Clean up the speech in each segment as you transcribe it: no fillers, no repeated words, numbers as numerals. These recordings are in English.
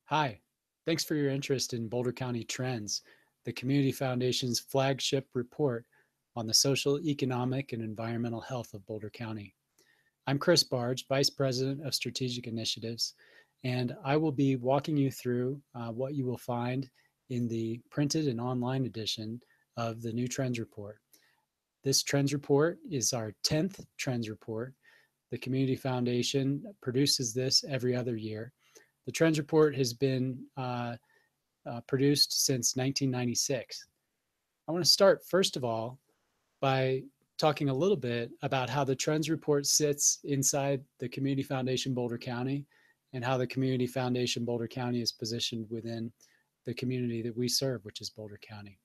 Hi, thanks for your interest in Boulder County Trends, the Community Foundation's flagship report on the social, economic, and environmental health of Boulder County. I'm Chris Barge, Vice President of Strategic Initiatives, and I will be walking you through what you will find in the printed and online edition of the new Trends Report. This Trends Report is our 10th Trends Report. The Community Foundation produces this every other year. The Trends Report has been produced since 1996. I want to start, first of all, by talking a little bit about how the Trends Report sits inside the Community Foundation Boulder County and how the Community Foundation Boulder County is positioned within the community that we serve, which is Boulder County.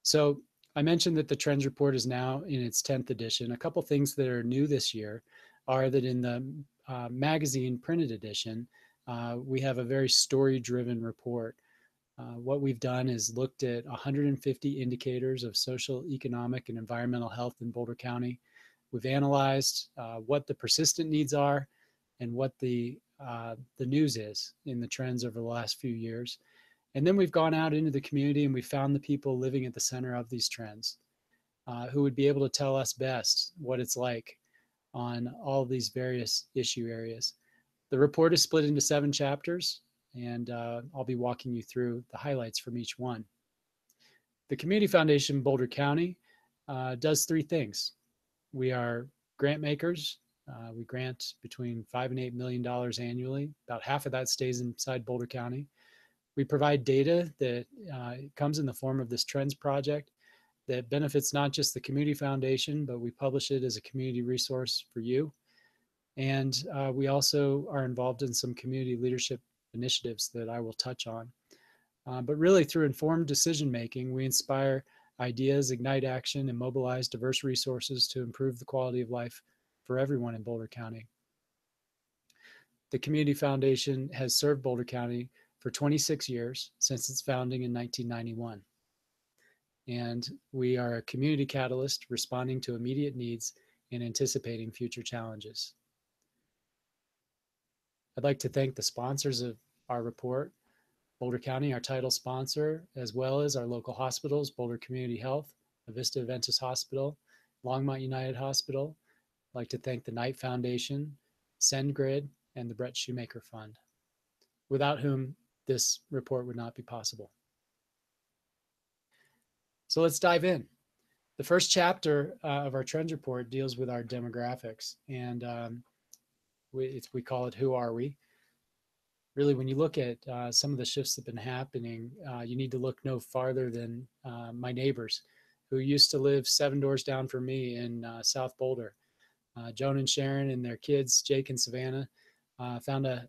So I mentioned that the Trends Report is now in its 10th edition. A couple things that are new this year are that in the magazine printed edition, we have a very story-driven report. What we've done is looked at 150 indicators of social, economic, and environmental health in Boulder County. We've analyzed what the persistent needs are and what the news is in the trends over the last few years. And then we've gone out into the community and we found the people living at the center of these trends who would be able to tell us best what it's like on all of these various issue areas. The report is split into 7 chapters, and I'll be walking you through the highlights from each one. The Community Foundation Boulder County does 3 things. We are grant makers. We grant between $5 and $8 million annually. About half of that stays inside Boulder County. We provide data that comes in the form of this Trends project that benefits not just the Community Foundation, but we publish it as a community resource for you. And we also are involved in some community leadership initiatives that I will touch on. But really, through informed decision making, we inspire ideas, ignite action, and mobilize diverse resources to improve the quality of life for everyone in Boulder County. The Community Foundation has served Boulder County for 26 years since its founding in 1991. And we are a community catalyst responding to immediate needs and anticipating future challenges. I'd like to thank the sponsors of our report, Boulder County, our title sponsor, as well as our local hospitals, Boulder Community Health, Avista Adventist Hospital, Longmont United Hospital. I'd like to thank the Knight Foundation, SendGrid, and the Brett Shoemaker Fund, without whom this report would not be possible. So let's dive in. The first chapter of our Trends Report deals with our demographics, and we call it Who Are We? Really, when you look at some of the shifts that have been happening, you need to look no farther than my neighbors who used to live 7 doors down from me in South Boulder. Joan and Sharon and their kids, Jake and Savannah, found a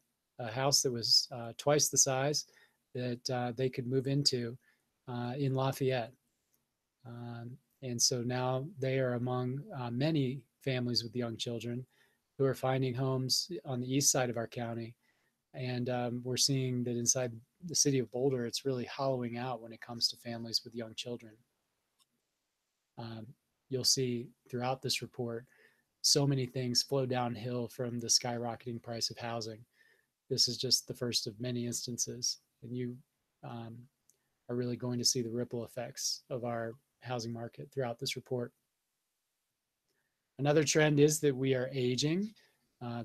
house that was twice the size that they could move into in Lafayette. And so now they are among many families with young children who are finding homes on the east side of our county. And we're seeing that inside the city of Boulder, it's really hollowing out when it comes to families with young children. You'll see throughout this report, so many things flow downhill from the skyrocketing price of housing. This is just the first of many instances. And you are really going to see the ripple effects of our housing market throughout this report. Another trend is that we are aging.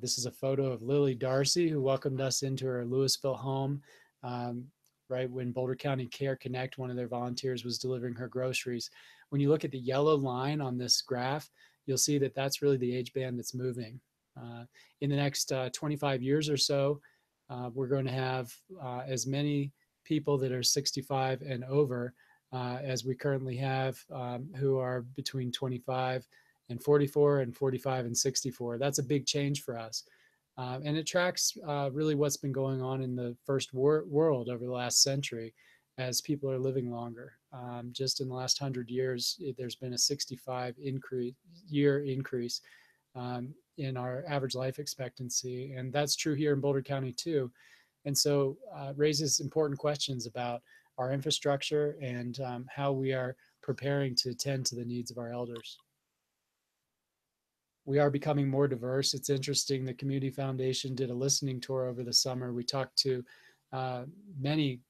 This is a photo of Lily Darcy, who welcomed us into her Louisville home right when Boulder County Care Connect, one of their volunteers, was delivering her groceries. When you look at the yellow line on this graph, you'll see that that's really the age band that's moving. In the next 25 years or so, we're going to have as many people that are 65 and over as we currently have who are between 25 and 44 and 45 and 64. That's a big change for us. And it tracks really what's been going on in the first world over the last century as people are living longer. Just in the last 100 years, there's been a 65-year increase in our average life expectancy. And that's true here in Boulder County too. And so raises important questions about our infrastructure and how we are preparing to tend to the needs of our elders. We are becoming more diverse. It's interesting. The Community Foundation did a listening tour over the summer. We talked to uh, many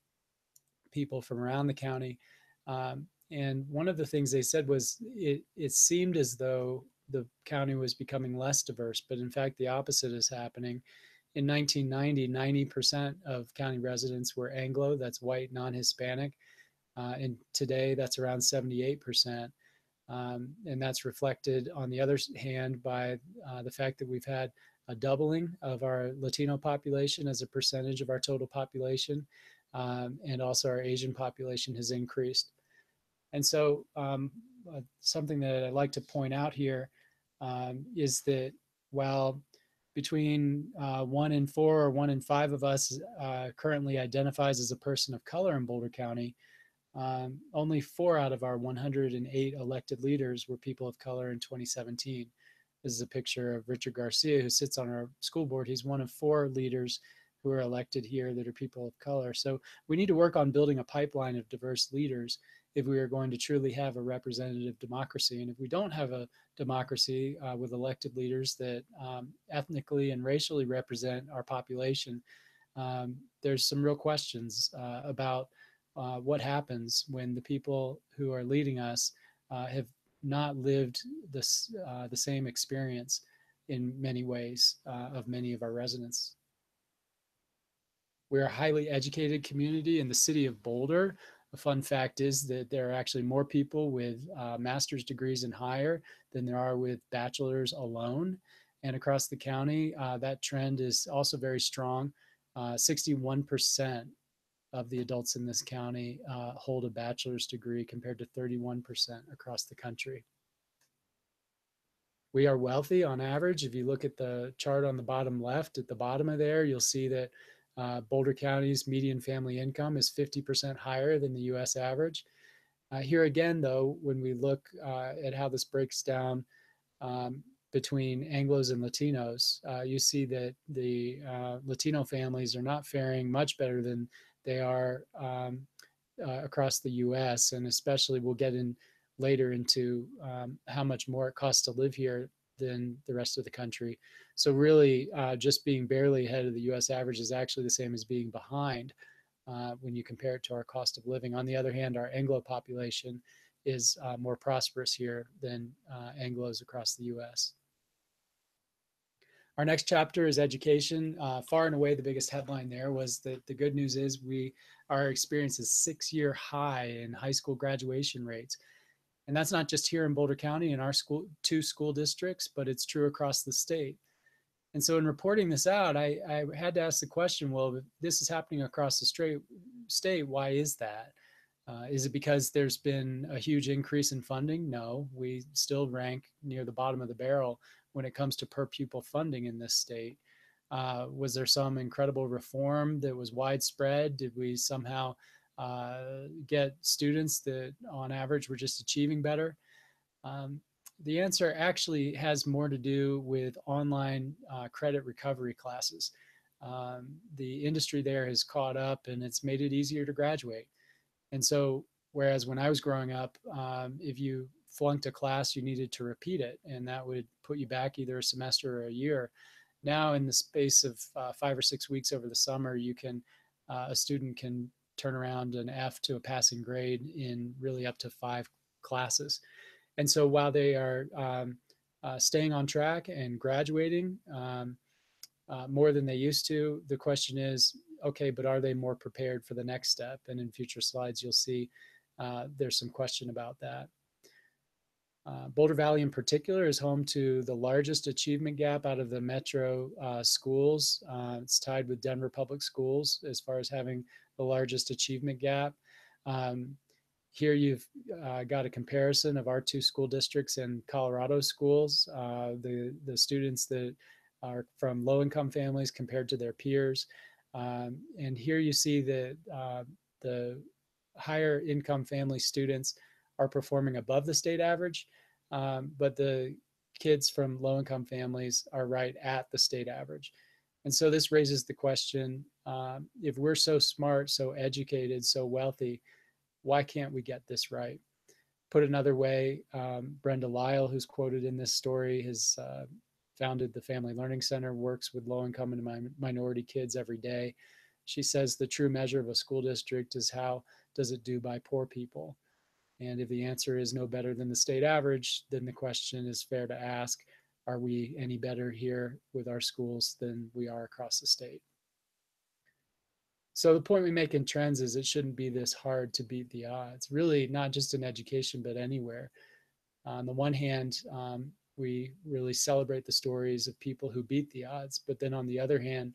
people from around the county. And one of the things they said was it seemed as though the county was becoming less diverse, but in fact, the opposite is happening. In 1990, 90% of county residents were Anglo, that's white, non Hispanic. And today, that's around 78%. And that's reflected, on the other hand, by the fact that we've had a doubling of our Latino population as a percentage of our total population. And also our Asian population has increased. And so something that I'd like to point out here is that while between 1 in 4 or 1 in 5 of us currently identifies as a person of color in Boulder County, only 4 out of our 108 elected leaders were people of color in 2017. This is a picture of Richard Garcia, who sits on our school board. He's one of 4 leaders who are elected here that are people of color. So we need to work on building a pipeline of diverse leaders if we are going to truly have a representative democracy. And if we don't have a democracy with elected leaders that ethnically and racially represent our population, there's some real questions about what happens when the people who are leading us have not lived the same experience in many ways of many of our residents. We're a highly educated community in the city of Boulder. A fun fact is that there are actually more people with master's degrees and higher than there are with bachelor's alone. And across the county, that trend is also very strong. 61% of the adults in this county hold a bachelor's degree compared to 31% across the country. We are wealthy on average. If you look at the chart on the bottom left, at the bottom of there, you'll see that Boulder County's median family income is 50% higher than the US average. Here again, though, when we look at how this breaks down between Anglos and Latinos, you see that the Latino families are not faring much better than they are across the US, and especially we'll get in later into how much more it costs to live here than the rest of the country. So really just being barely ahead of the US average is actually the same as being behind when you compare it to our cost of living. On the other hand, our Anglo population is more prosperous here than Anglos across the US. Our next chapter is education. Far and away, the biggest headline there was that the good news is our experience is 6-year high in high school graduation rates. And that's not just here in Boulder County in our 2 school districts, but it's true across the state. And so in reporting this out, I had to ask the question, well, if this is happening across the state, why is that? Is it because there's been a huge increase in funding? No, we still rank near the bottom of the barrel when it comes to per pupil funding in this state. Was there some incredible reform that was widespread? Did we somehow get students that on average were just achieving better? The answer actually has more to do with online credit recovery classes. The industry there has caught up and it's made it easier to graduate. And so, whereas when I was growing up, if you flunked a class, you needed to repeat it, and that would put you back either a semester or a year. Now, in the space of 5 or 6 weeks over the summer, a student can turn around an F to a passing grade in really up to 5 classes. And so while they are staying on track and graduating more than they used to, the question is, okay, but are they more prepared for the next step? And in future slides, you'll see there's some question about that. Boulder Valley in particular is home to the largest achievement gap out of the metro schools. It's tied with Denver Public Schools as far as having the largest achievement gap. Here you've got a comparison of our 2 school districts and Colorado schools, the students that are from low-income families compared to their peers. And here you see that the higher income family students are performing above the state average, but the kids from low-income families are right at the state average. And so this raises the question, if we're so smart, so educated, so wealthy, why can't we get this right? Put another way, Brenda Lyle, who's quoted in this story, has founded the Family Learning Center, works with low-income and minority kids every day. She says the true measure of a school district is how does it do by poor people. And if the answer is no better than the state average, then the question is fair to ask, are we any better here with our schools than we are across the state? So the point we make in trends is it shouldn't be this hard to beat the odds, really not just in education, but anywhere. On the one hand, we really celebrate the stories of people who beat the odds, but then on the other hand,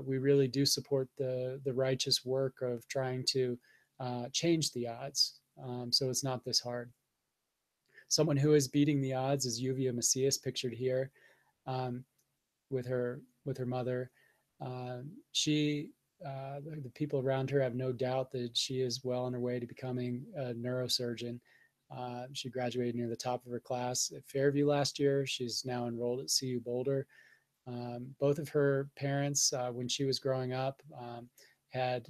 we really do support the righteous work of trying to change the odds, so it's not this hard. Someone who is beating the odds is Yuvia Macias, pictured here, um, with her mother. She the people around her have no doubt that she is well on her way to becoming a neurosurgeon. She graduated near the top of her class at Fairview last year. She's now enrolled at CU Boulder. Both of her parents, when she was growing up, had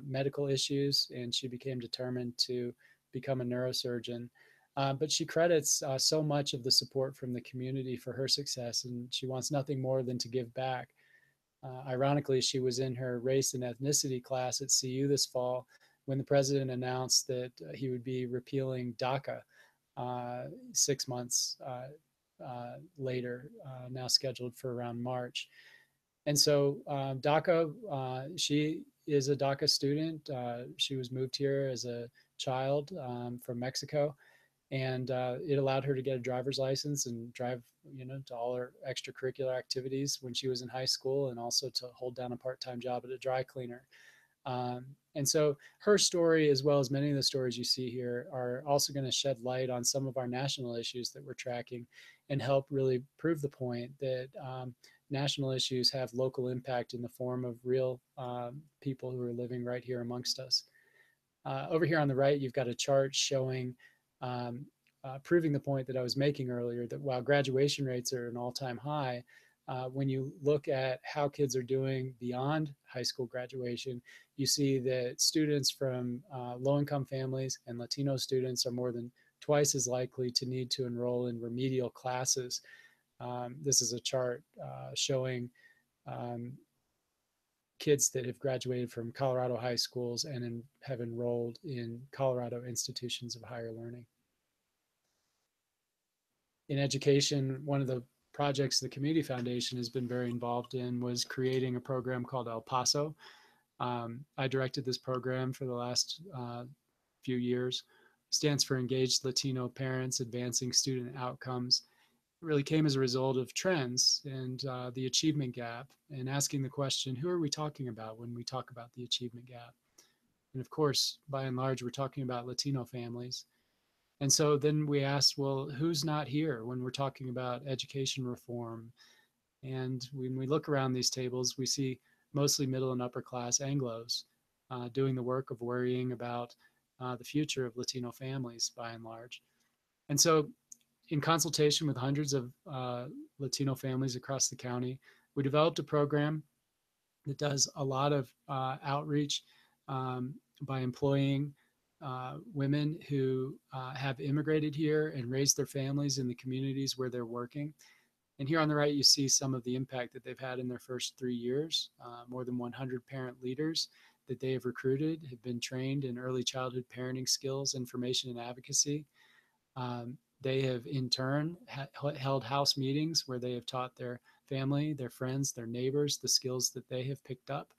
medical issues, and she became determined to become a neurosurgeon. But she credits so much of the support from the community for her success, and she wants nothing more than to give back. Ironically, she was in her race and ethnicity class at CU this fall when the president announced that he would be repealing DACA 6 months later, now scheduled for around March. And so DACA, she is a DACA student. She was moved here as a child from Mexico, and it allowed her to get a driver's license and drive, to all her extracurricular activities when she was in high school, and also to hold down a part-time job at a dry cleaner. And so her story, as well as many of the stories you see here, are also going to shed light on some of our national issues that we're tracking and help really prove the point that national issues have local impact in the form of real people who are living right here amongst us. Over here on the right, you've got a chart showing um, proving the point that I was making earlier, that while graduation rates are an all-time high, when you look at how kids are doing beyond high school graduation, you see that students from low-income families and Latino students are more than twice as likely to need to enroll in remedial classes. This is a chart showing um, kids that have graduated from Colorado high schools and have enrolled in Colorado institutions of higher learning. In education, one of the projects the Community Foundation has been very involved in was creating a program called El Paso. I directed this program for the last few years. It stands for Engaged Latino Parents Advancing Student Outcomes. It really came as a result of trends and the achievement gap, and asking the question, who are we talking about when we talk about the achievement gap? And of course, by and large, we're talking about Latino families. And so then we asked, well, who's not here when we're talking about education reform? And when we look around these tables, we see mostly middle and upper class Anglos doing the work of worrying about the future of Latino families by and large. And so, in consultation with hundreds of Latino families across the county, we developed a program that does a lot of outreach by employing women who have immigrated here and raised their families in the communities where they're working. And here on the right, you see some of the impact that they've had in their first 3 years. More than 100 parent leaders that they have recruited have been trained in early childhood parenting skills, information, and advocacy. They have in turn held house meetings where they have taught their family, their friends, their neighbors the skills that they have picked up.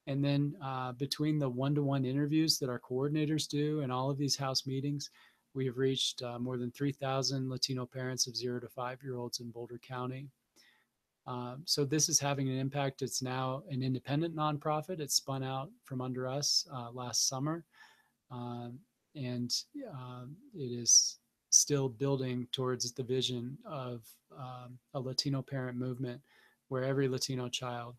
And then between the one-to-one interviews that our coordinators do and all of these house meetings, we have reached more than 3,000 Latino parents of 0 to 5-year-olds in Boulder County. So this is having an impact. It's now an independent nonprofit. It spun out from under us last summer. And it is still building towards the vision of a Latino parent movement where every Latino child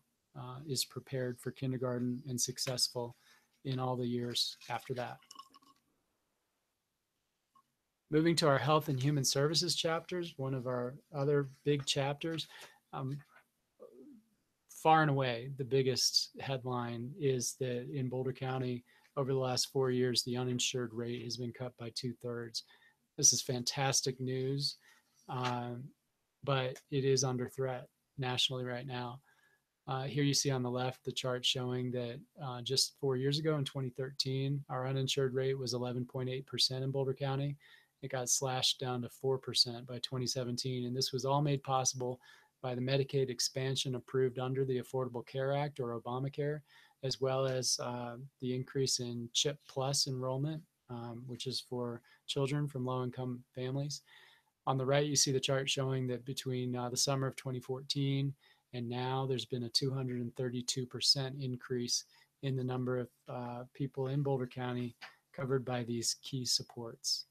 is prepared for kindergarten and successful in all the years after that. Moving to our health and human services chapters, one of our other big chapters, far and away the biggest headline is that in Boulder County, over the last 4 years, the uninsured rate has been cut by 2/3. This is fantastic news, but it is under threat nationally right now. Here you see on the left the chart showing that just 4 years ago in 2013, our uninsured rate was 11.8% in Boulder County. It got slashed down to 4% by 2017. And this was all made possible by the Medicaid expansion approved under the Affordable Care Act, or Obamacare, as well as the increase in CHIP Plus enrollment, which is for children from low-income families. On the right, you see the chart showing that between the summer of 2014 and now, there's been a 232% increase in the number of people in Boulder County covered by these key supports.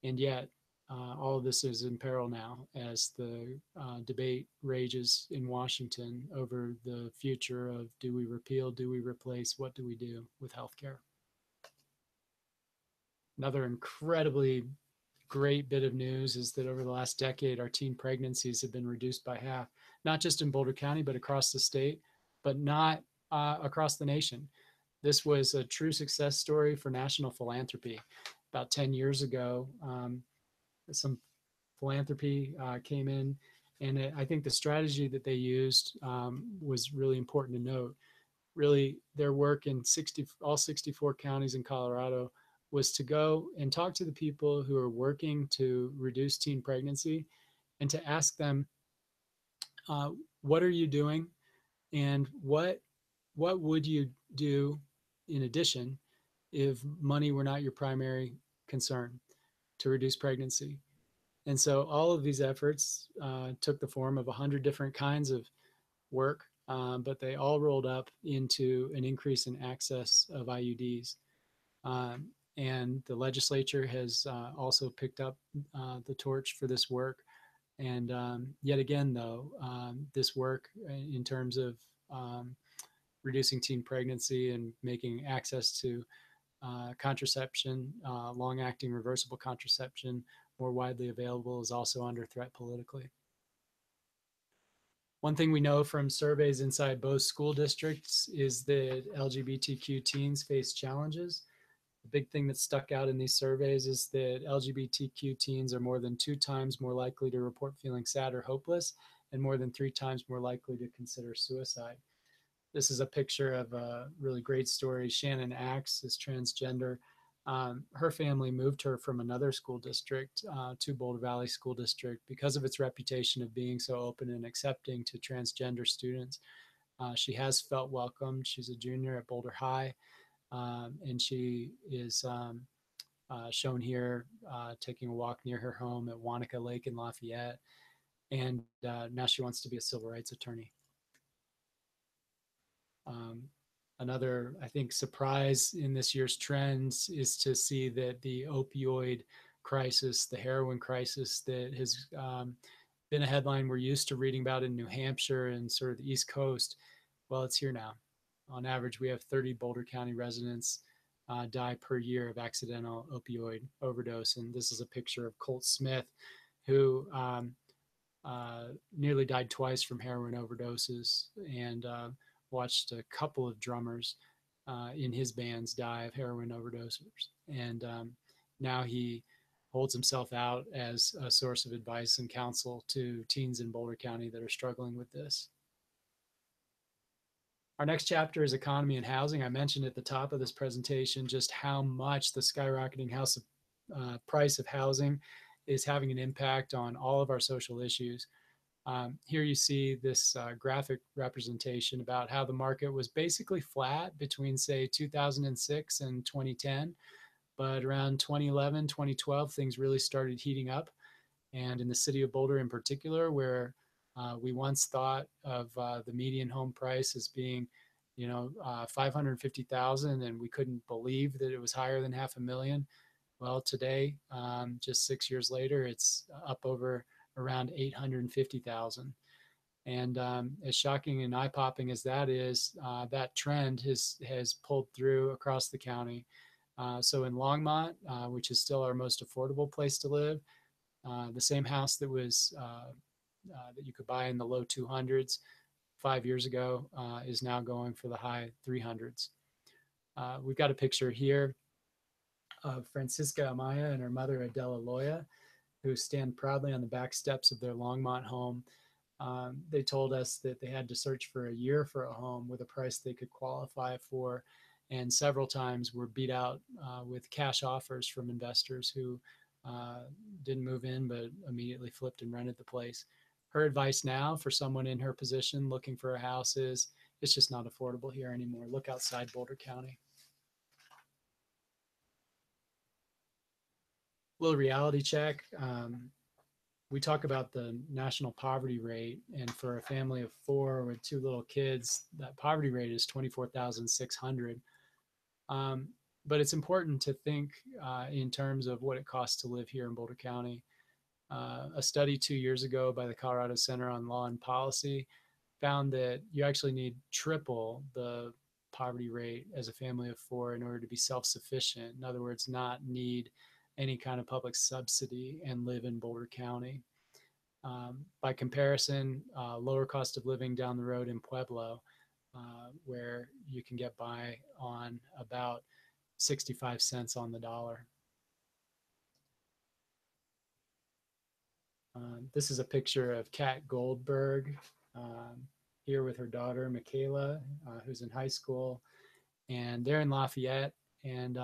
And yet, all of this is in peril now as the debate rages in Washington over the future of, do we repeal, do we replace, what do we do with healthcare? Another incredibly great bit of news is that over the last decade, our teen pregnancies have been reduced by half, not just in Boulder County, but across the state, but not across the nation. This was a true success story for national philanthropy. About 10 years ago, some philanthropy came in, and I think the strategy that they used was really important to note. Really, their work in all 64 counties in Colorado was to go and talk to the people who are working to reduce teen pregnancy and to ask them, what are you doing, and what would you do in addition if money were not your primary concern to reduce pregnancy? And so all of these efforts took the form of 100 different kinds of work, but they all rolled up into an increase in access of IUDs. And the legislature has also picked up the torch for this work. And yet again, though, this work in terms of reducing teen pregnancy and making access to contraception, long-acting reversible contraception, more widely available is also under threat politically. One thing we know from surveys inside both school districts is that LGBTQ teens face challenges. The big thing that stuck out in these surveys is that LGBTQ teens are more than 2 times more likely to report feeling sad or hopeless, and more than 3 times more likely to consider suicide. This is a picture of a really great story. Shannon Axe is transgender. Her family moved her from another school district to Boulder Valley School District because of its reputation of being so open and accepting to transgender students. She has felt welcomed. She's a junior at Boulder High, and she is shown here taking a walk near her home at Wanaka Lake in Lafayette, and now she wants to be a civil rights attorney. Another, I think, surprise in this year's trends is to see that the opioid crisis, the heroin crisis that has been a headline we're used to reading about in New Hampshire and sort of the East Coast, well, it's here now. On average, we have 30 Boulder County residents die per year of accidental opioid overdose. And this is a picture of Colt Smith, who nearly died twice from heroin overdoses, and watched a couple of drummers in his bands die of heroin overdoses. And now he holds himself out as a source of advice and counsel to teens in Boulder County that are struggling with this. Our next chapter is economy and housing. I mentioned at the top of this presentation just how much the skyrocketing price of housing is having an impact on all of our social issues. Here you see this graphic representation about how the market was basically flat between, say, 2006 and 2010. But around 2011, 2012, things really started heating up. And in the city of Boulder in particular, where we once thought of the median home price as being, $550,000, and we couldn't believe that it was higher than $500,000. Well, today, just 6 years later, it's up over around 850,000. And as shocking and eye-popping as that is, that trend has pulled through across the county. So in Longmont, which is still our most affordable place to live, the same house that was that you could buy in the low 200s 5 years ago is now going for the high 300s. We've got a picture here of Francisca Amaya and her mother Adela Loya, who stand proudly on the back steps of their Longmont home. They told us that they had to search for a year for a home with a price they could qualify for, and several times were beat out with cash offers from investors who uh, didn't move in but immediately flipped and rented the place. Her advice now for someone in her position looking for a house is it's just not affordable here anymore. Look outside Boulder County. Little reality check. We talk about the national poverty rate, and for a family of four with two little kids, that poverty rate is 24,600. Um, but it's important to think in terms of what it costs to live here in Boulder County. A study 2 years ago by the Colorado Center on Law and Policy found that you actually need triple the poverty rate as a family of four in order to be self-sufficient. In other words, not need any kind of public subsidy and live in Boulder County. By comparison, lower cost of living down the road in Pueblo, where you can get by on about 65 cents on the dollar. This is a picture of Kat Goldberg here with her daughter, Michaela, who's in high school. And they're in Lafayette. And,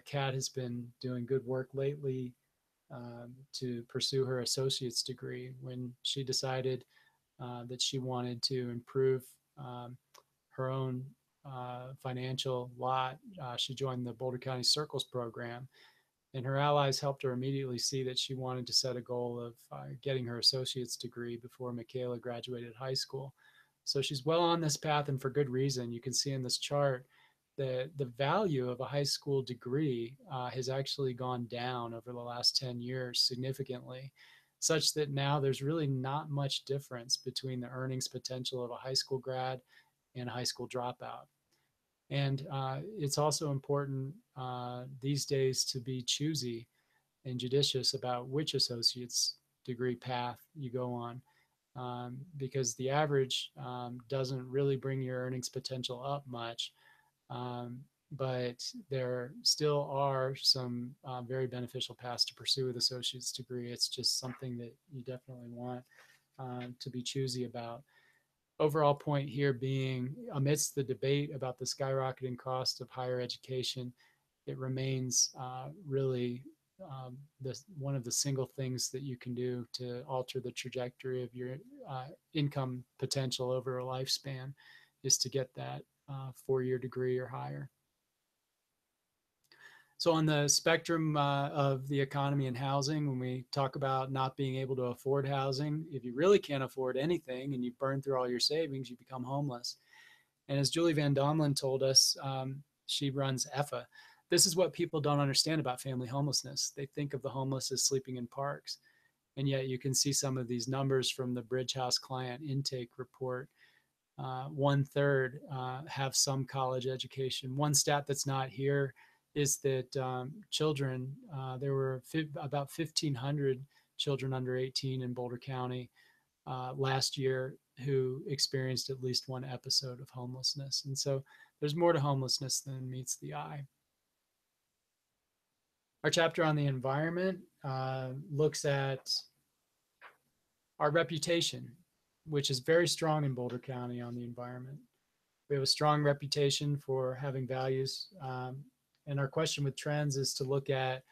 Kat has been doing good work lately to pursue her associate's degree. When she decided that she wanted to improve her own financial lot, she joined the Boulder County Circles program. And her allies helped her immediately see that she wanted to set a goal of getting her associate's degree before Michaela graduated high school. So she's well on this path, and for good reason. You can see in this chart that the value of a high school degree has actually gone down over the last 10 years significantly, such that now there's really not much difference between the earnings potential of a high school grad and a high school dropout. And it's also important these days to be choosy and judicious about which associate's degree path you go on, because the average doesn't really bring your earnings potential up much. But there still are some very beneficial paths to pursue with associate's degree. It's just something that you definitely want to be choosy about. Overall point here being, amidst the debate about the skyrocketing cost of higher education, it remains really one of the single things that you can do to alter the trajectory of your income potential over a lifespan is to get that 4-year degree or higher. So on the spectrum of the economy and housing, when we talk about not being able to afford housing, if you really can't afford anything and you burn through all your savings, you become homeless. And as Julie Van Domelen told us, she runs EFA. This is what people don't understand about family homelessness. They think of the homeless as sleeping in parks. And yet you can see some of these numbers from the Bridge House client intake report. 1/3 have some college education. One stat that's not here is that children, there were about 1,500 children under 18 in Boulder County last year who experienced at least one episode of homelessness. And so there's more to homelessness than meets the eye. Our chapter on the environment looks at our reputation, which is very strong in Boulder County on the environment. We have a strong reputation for having values. And our question with trends is to look at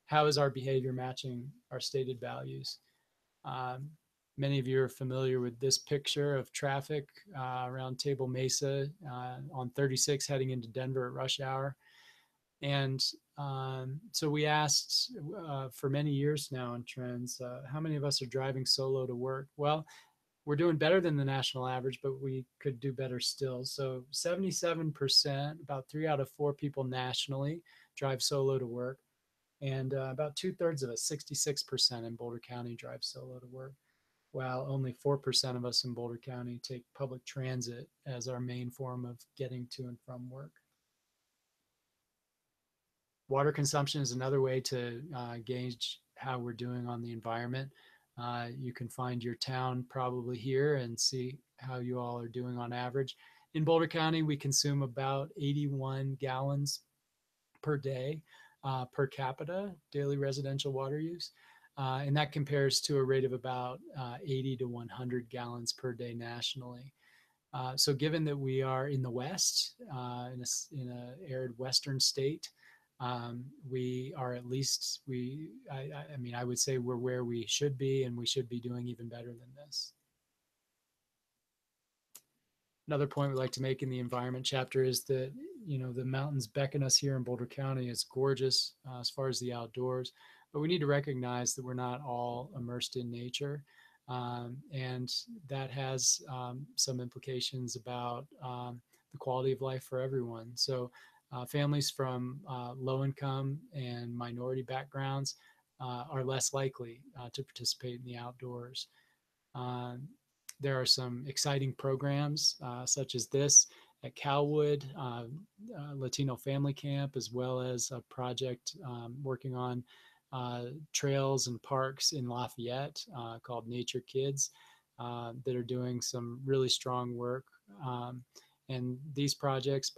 how is our behavior matching our stated values. Many of you are familiar with this picture of traffic around Table Mesa on 36 heading into Denver at rush hour. And so we asked for many years now on trends, how many of us are driving solo to work? Well, we're doing better than the national average, but we could do better still. So 77%, about 3 out of 4 people nationally drive solo to work. And about 2/3 of us, 66% in Boulder County drive solo to work, while only 4% of us in Boulder County take public transit as our main form of getting to and from work. Water consumption is another way to gauge how we're doing on the environment. You can find your town probably here and see how you all are doing on average. In Boulder County, we consume about 81 gallons per day per capita, daily residential water use. and that compares to a rate of about 80 to 100 gallons per day nationally. So given that we are in the West, in a arid Western state, we are at least, I mean, I would say we're where we should be, and we should be doing even better than this. Another point we like to make in the environment chapter is that, the mountains beckon us here in Boulder County. It's gorgeous as far as the outdoors, but we need to recognize that we're not all immersed in nature. And that has some implications about the quality of life for everyone. So families from low income and minority backgrounds are less likely to participate in the outdoors. Um, there are some exciting programs such as this at Calwood, Latino Family Camp, as well as a project working on trails and parks in Lafayette called Nature Kids that are doing some really strong work. And these projects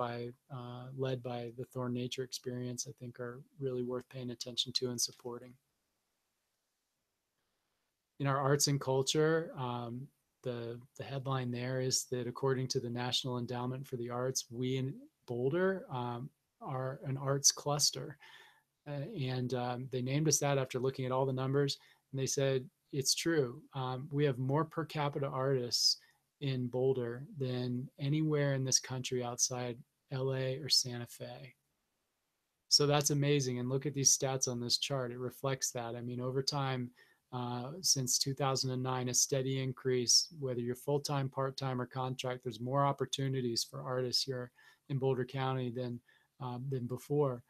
led by the Thorn Nature Experience, I think, are really worth paying attention to and supporting. In our arts and culture, the headline there is that according to the National Endowment for the Arts, we in Boulder are an arts cluster. And they named us that after looking at all the numbers. And they said, it's true. We have more per capita artists in Boulder than anywhere in this country outside LA or Santa Fe. So that's amazing. And look at these stats on this chart. It reflects that. I mean, over time, since 2009, a steady increase, whether you're full-time, part-time, or contract, there's more opportunities for artists here in Boulder County than before.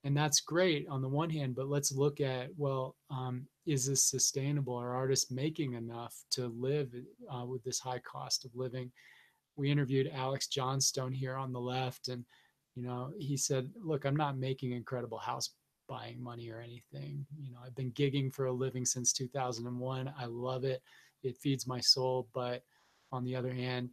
And that's great on the one hand, but let's look at, well, is this sustainable? Are artists making enough to live with this high cost of living? We interviewed Alex Johnstone here on the left, and he said, look, I'm not making incredible house buying money or anything. I've been gigging for a living since 2001. I love it. It feeds my soul. But on the other hand,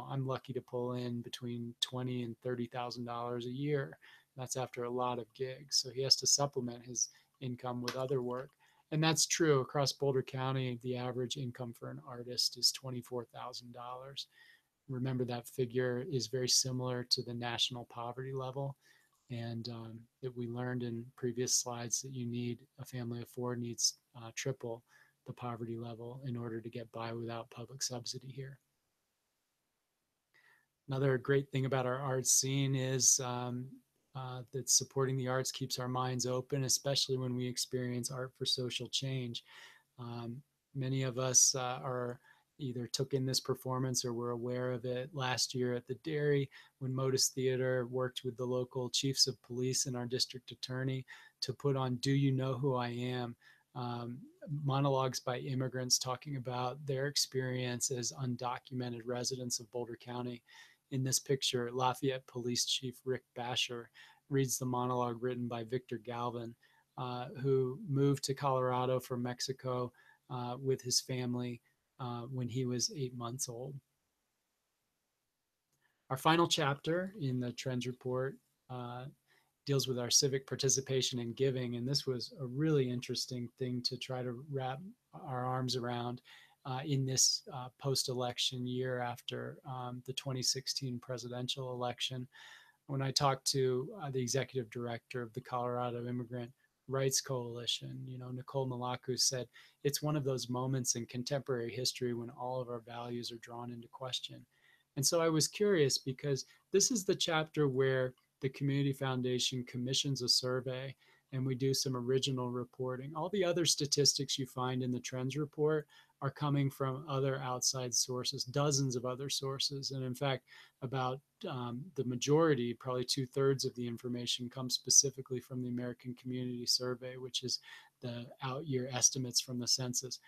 I'm lucky to pull in between $20,000 and $30,000 a year. That's after a lot of gigs. So he has to supplement his income with other work. And that's true across Boulder County. The average income for an artist is $24,000. Remember, that figure is very similar to the national poverty level. And that we learned in previous slides that a family of four needs triple the poverty level in order to get by without public subsidy here. Another great thing about our arts scene is that supporting the arts keeps our minds open, especially when we experience art for social change. Many of us are either took in this performance or were aware of it last year at the Dairy when Modus Theater worked with the local chiefs of police and our district attorney to put on Do You Know Who I Am? Monologues by immigrants talking about their experience as undocumented residents of Boulder County. In this picture, Lafayette Police Chief Rick Basher reads the monologue written by Victor Galvin, who moved to Colorado from Mexico with his family when he was 8 months old. Our final chapter in the Trends Report deals with our civic participation and giving, and this was a really interesting thing to try to wrap our arms around in this post-election year after the 2016 presidential election. When I talked to the executive director of the Colorado Immigrant Rights Coalition, Nicole Malaku said, it's one of those moments in contemporary history when all of our values are drawn into question. And so I was curious because this is the chapter where the Community Foundation commissions a survey and we do some original reporting. All the other statistics you find in the Trends Report are coming from other outside sources, dozens of other sources. And in fact, about the majority, probably 2/3 of the information comes specifically from the American Community Survey, which is the out-year estimates from the census.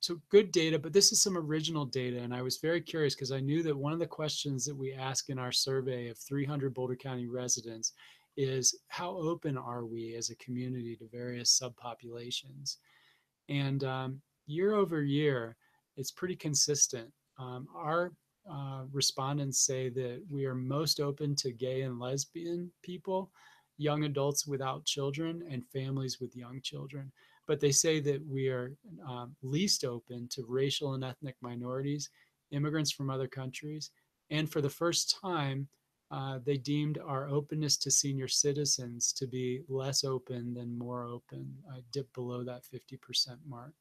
So good data, but this is some original data. And I was very curious because I knew that one of the questions that we ask in our survey of 300 Boulder County residents is how open are we as a community to various subpopulations? And year over year, it's pretty consistent. Our respondents say that we are most open to gay and lesbian people, young adults without children, and families with young children. but they say that we are least open to racial and ethnic minorities, immigrants from other countries, and for the first time, they deemed our openness to senior citizens to be less open than more open. I dipped below that 50% mark.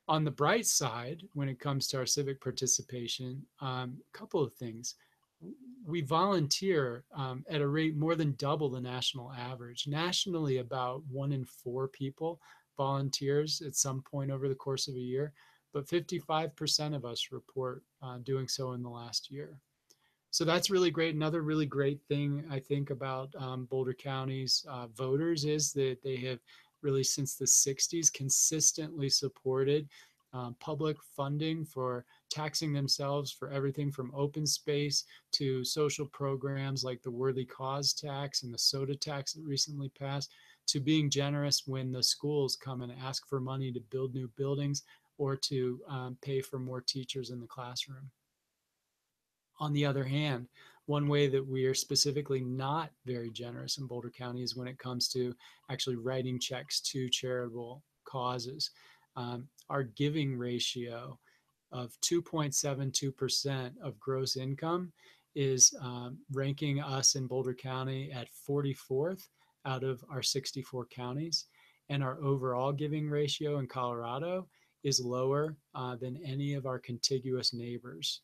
On the bright side, when it comes to our civic participation, a couple of things. We volunteer at a rate more than double the national average. Nationally, about 1 in 4 people volunteers at some point over the course of a year, but 55% of us report doing so in the last year. So that's really great. Another really great thing I think about Boulder County's voters is that they have really since the 60s consistently supported public funding for taxing themselves for everything from open space to social programs like the Worthy Cause tax and the soda tax that recently passed, to being generous when the schools come and ask for money to build new buildings or to pay for more teachers in the classroom. On the other hand, one way that we are specifically not very generous in Boulder County is when it comes to actually writing checks to charitable causes. Our giving ratio of 2.72% of gross income is ranking us in Boulder County at 44th out of our 64 counties. And our overall giving ratio in Colorado is lower than any of our contiguous neighbors.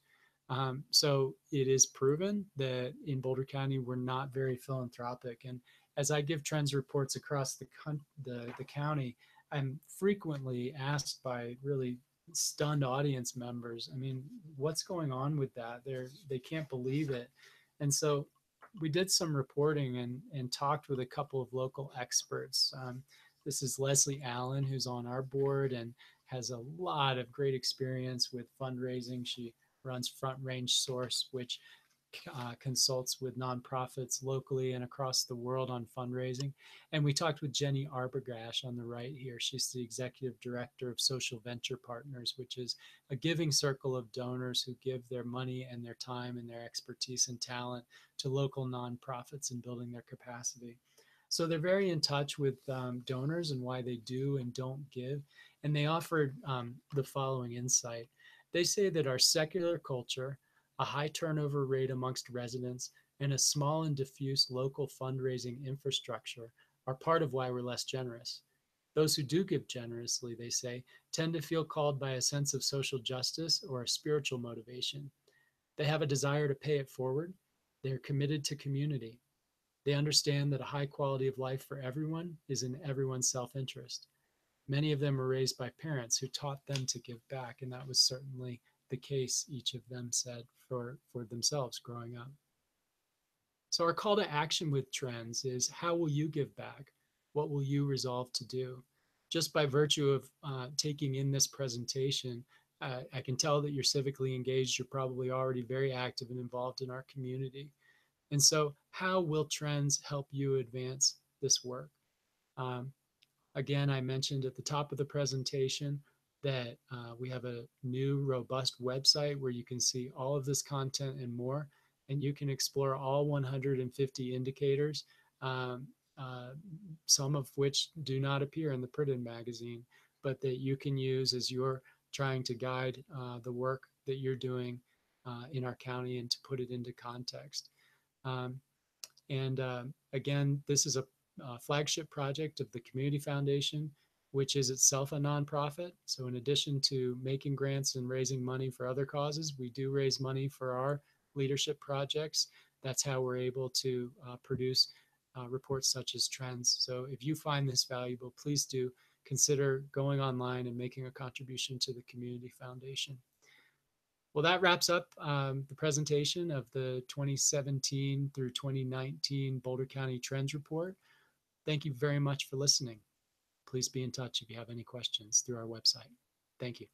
So it is proven that in Boulder County, we're not very philanthropic. And as I give trends reports across the county, I'm frequently asked by really stunned audience members, I mean, what's going on with that? They can't believe it. And so we did some reporting and talked with a couple of local experts. This is Leslie Allen, who's on our board and has a lot of great experience with fundraising. She runs Front Range Source, which consults with nonprofits locally and across the world on fundraising. And we talked with Jenny Arbogast on the right here. She's the executive director of Social Venture Partners, which is a giving circle of donors who give their money and their time and their expertise and talent to local nonprofits in building their capacity. So they're very in touch with donors and why they do and don't give. And they offered the following insight. They say that our secular culture, a high turnover rate amongst residents, and a small and diffuse local fundraising infrastructure are part of why we're less generous. Those who do give generously, they say, tend to feel called by a sense of social justice or a spiritual motivation. They have a desire to pay it forward. They are committed to community. They understand that a high quality of life for everyone is in everyone's self-interest. Many of them were raised by parents who taught them to give back, and that was certainly the case, each of them said, for themselves growing up. So our call to action with trends is, how will you give back? What will you resolve to do? Just by virtue of taking in this presentation, I can tell that you're civically engaged. You're probably already very active and involved in our community. And so how will trends help you advance this work? Again, I mentioned at the top of the presentation that we have a new robust website where you can see all of this content and more, and you can explore all 150 indicators, some of which do not appear in the printed magazine, but that you can use as you're trying to guide the work that you're doing in our county and to put it into context. Again, this is a flagship project of the Community Foundation, which is itself a nonprofit. So in addition to making grants and raising money for other causes, we do raise money for our leadership projects. That's how we're able to produce reports such as trends. So if you find this valuable, please do consider going online and making a contribution to the Community Foundation. Well, that wraps up the presentation of the 2017 through 2019 Boulder County Trends Report. Thank you very much for listening. Please be in touch if you have any questions through our website. Thank you.